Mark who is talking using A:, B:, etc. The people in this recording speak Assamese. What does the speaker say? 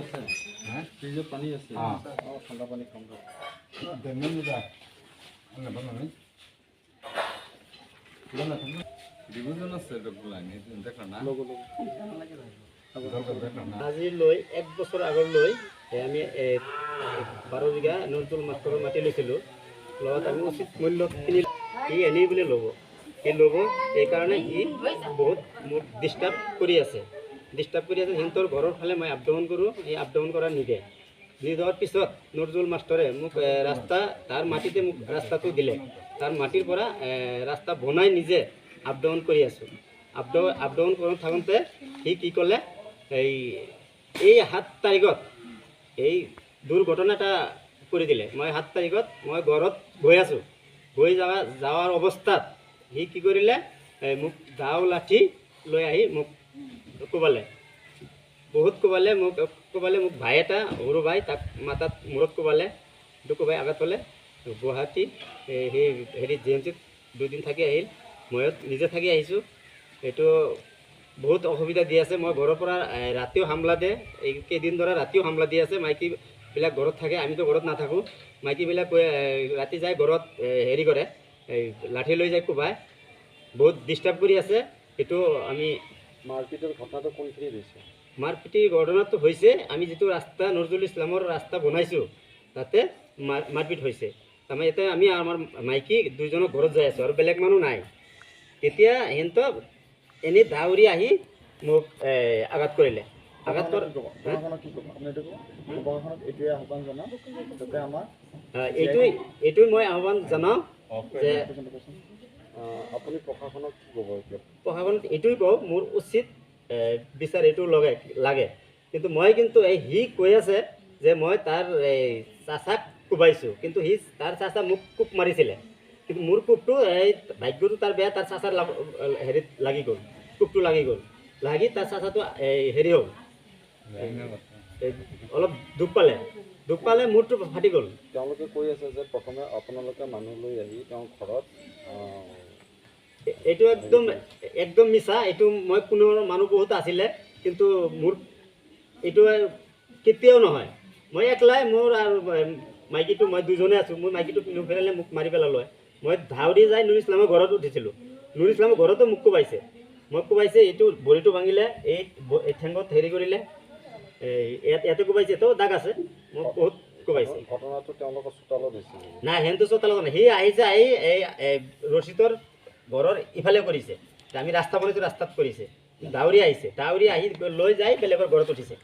A: আছে
B: হ্যাঁ
A: ফ্রিজত পানী আছে ঠাণ্ডা পানী খাম ডিভিজন আছে দেখা না
C: আজি লৈ 1 বছৰ আগলৈ আমি 12 বিঘা নজৰুল মাষ্টৰৰ মাটি লৈছিলোঁ লগত আমি উচিত মূল্য কিনি সি এনেই বুলি ল'ব এই ল'ব এইকাৰণে সি বহুত মোক ডিষ্টাৰ্ব কৰি আছে সিহঁতৰ ঘৰৰ ফালে মই আপ ডাউন কৰোঁ এই আপ ডাউন কৰা নিদিয়ে নিদিয়াৰ পিছত নজৰুল মাষ্টৰে মোক ৰাস্তা তাৰ মাটিতে মোক ৰাস্তাটো দিলে তাৰ মাটিৰ পৰা ৰাস্তা বনাই নিজে আপ ডাউন কৰি আছোঁ আপ ডাউন কৰি থাকোঁতে সি কি ক'লে এই 7 তাৰিখত এই দুৰ্ঘটনা এটা কৰি দিলে মই 7 তাৰিখত মই ঘৰত গৈ আছোঁ গৈ যাৱাৰ অৱস্থাত সি কি কৰিলে মোক দাও লাঠি লৈ আহি মোক কোবালে বহুত কোবালে মোক ভাই এটা সৰু ভাই তাক মাথাত মূৰত কোবালে কোবাই আঘাত পালে গুৱাহাটী সেই হেৰি জিএমচিত 2 দিন থাকি আহিল মই নিজে থাকি আহিছোঁ এইটো বহুত অসুবিধা দি আছে মই ঘৰৰ পৰা ৰাতিও হামলা দিয়ে এই কেইদিন ধৰা ৰাতিও হামলা দি আছে মাইকীবিলাক ঘৰত থাকে আমিতো ঘৰত নাথাকোঁ মাইকীবিলাক ৰাতি যায় ঘৰত হেৰি কৰে এই লাঠি লৈ যায় কোবাই বহুত ডিষ্টাৰ্ব কৰি আছে এইটো আমি
A: মাৰপিটৰ ঘটনাটো কোনখিনিত হৈছে
C: মাৰপিটিৰ ঘটনাটো হৈছে আমি যিটো ৰাস্তা নজৰুল ইছলামৰ ৰাস্তা বনাইছোঁ তাতে মাৰপিট হৈছে তাৰমানে এতিয়া আমি আমাৰ মাইকী 2জনৰ ঘৰত যাই আছোঁ আৰু বেলেগ মানুহ নাই তেতিয়া সিহঁতক এনেই দাউৰি আহি মোক আঘাত কৰিলে আঘাত এইটোৱে মই আহ্বান জনাওঁ যে
A: আপুনি প্ৰশাসনক কি ক'ব
C: প্ৰশাসনক এইটোৱে কওঁ মোৰ উচিত বিচাৰ এইটো লাগে কিন্তু সি কৈ আছে যে মই তাৰ চাচাক কোবাইছোঁ কিন্তু তাৰ চাচা মোক কোব মাৰিছিলে কিন্তু মোৰ কোবটো এই ভাগ্যটো তাৰ বেয়া তাৰ চাচাৰ হেৰিত লাগি গ'ল কোবটো লাগি তাৰ চাচাটো হেৰি হ'ল অলপ দুখ পালে মূৰটো ফাটি গ'ল
A: তেওঁলোকে কৈ আছে যে প্ৰথমে আপোনালোকে মানুহ লৈ আহি তেওঁৰ ঘৰত
C: এইটো একদম মিছা এইটো মই কোনো মানুহ বহুত আছিলে কিন্তু মোৰ এইটো কেতিয়াও নহয় মই একলাই মোৰ আৰু মাইকীটো মই 2জনে আছোঁ মোৰ মাইকীটো নুফেৰালে মোক মাৰি পেলালো মই ধাউৰি যাই নুৰ ইছলামৰ ঘৰত উঠিছিলোঁ নুৰ ইছলামৰ ঘৰতো মোক কোবাইছে এইটো ভৰিটো ভাঙিলে এই ঠেংত হেৰি কৰিলে ইয়াতে কোবাইছে তো দাগ আছে মোক বহুত কোবাইছে
A: ঘটনাটো তেওঁলোকৰ চোতালত হৈছে
C: নাই সিহঁতৰ চোতালত নাই সি আহিছে আহি এই ৰচিদৰ ঘৰৰ ইফালে কৰিছে আমি ৰাস্তা বনাইছোঁ ৰাস্তাত কৰিছে দাউৰি আহি লৈ যাই বেলেগৰ ঘৰত উঠিছে